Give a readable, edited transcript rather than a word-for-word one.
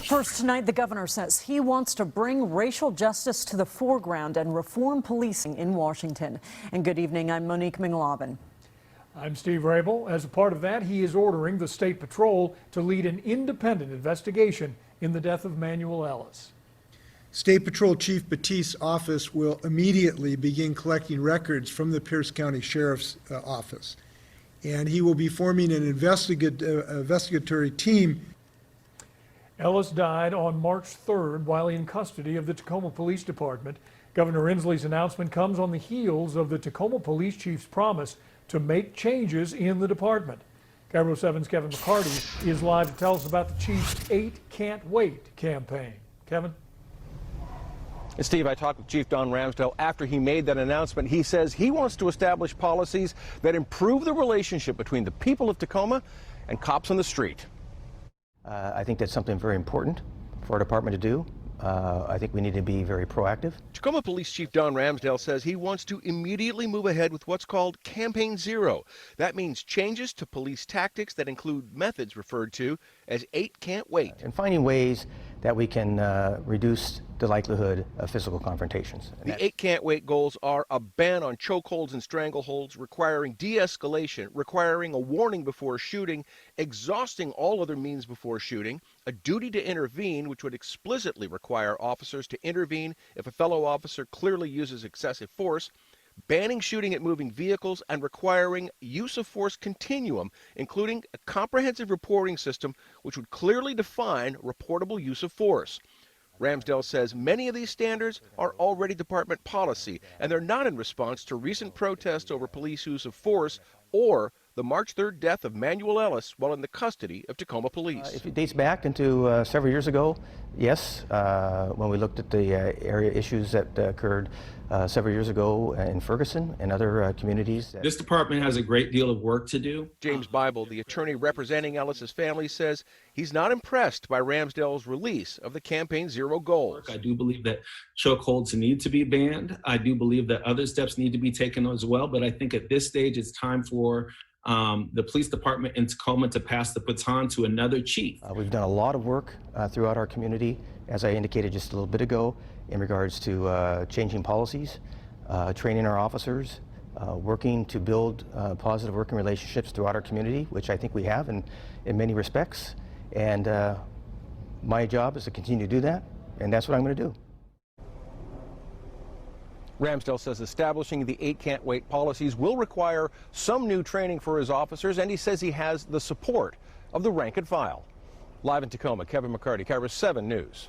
First tonight, the governor says he wants to bring racial justice to the foreground and reform policing in Washington. And good evening, I'm Monique Minglavin. I'm Steve Rabel. As a part of that, he is ordering the State Patrol to lead an independent investigation in the death of Manuel Ellis. State Patrol Chief Batiste office will immediately begin collecting records from the Pierce County Sheriff's Office. And he will be forming an investigatory team. Ellis died on March 3rd while in custody of the Tacoma Police Department. Governor Inslee's announcement comes on the heels of the Tacoma Police Chief's promise to make changes in the department. KIRO 7's Kevin McCarty is live to tell us about the Chief's 8 Can't Wait campaign. Kevin? And Steve, I talked with Chief Don Ramsdell after he made that announcement. He says he wants to establish policies that improve the relationship between the people of Tacoma and cops on the street. I think that's something very important for our department to do. I think we need to be very proactive. Tacoma Police Chief Don Ramsdell says he wants to immediately move ahead with what's called Campaign Zero. That means changes to police tactics that include methods referred to as 8 Can't Wait. And finding ways that we can reduce the likelihood of physical confrontations. The 8 Can't Wait goals are a ban on chokeholds and strangleholds, requiring de-escalation, requiring a warning before shooting, exhausting all other means before shooting, a duty to intervene, which would explicitly require officers to intervene if a fellow officer clearly uses excessive force, banning shooting at moving vehicles, and requiring use of force continuum, including a comprehensive reporting system which would clearly define reportable use of force. Ramsdell says many of these standards are already department policy, and they're not in response to recent protests over police use of force or the March 3rd death of Manuel Ellis while in the custody of Tacoma Police. If it dates back into several years ago, yes, when we looked at the area issues that occurred several years ago in Ferguson and other communities. This department has a great deal of work to do. James Bible, the attorney representing Ellis's family, says he's not impressed by Ramsdell's release of the Campaign Zero goals. I do believe that chokeholds need to be banned. I do believe that other steps need to be taken as well, but I think at this stage it's time for the police department in Tacoma to pass the baton to another chief. We've done a lot of work throughout our community, as I indicated just a little bit ago, in regards to changing policies, training our officers, working to build positive working relationships throughout our community, which I think we have in many respects. And my job is to continue to do that, and that's what I'm going to do. Ramsdell says establishing the 8 Can't Wait policies will require some new training for his officers, and he says he has the support of the rank and file. Live in Tacoma, Kevin McCarty, KIRO 7 News.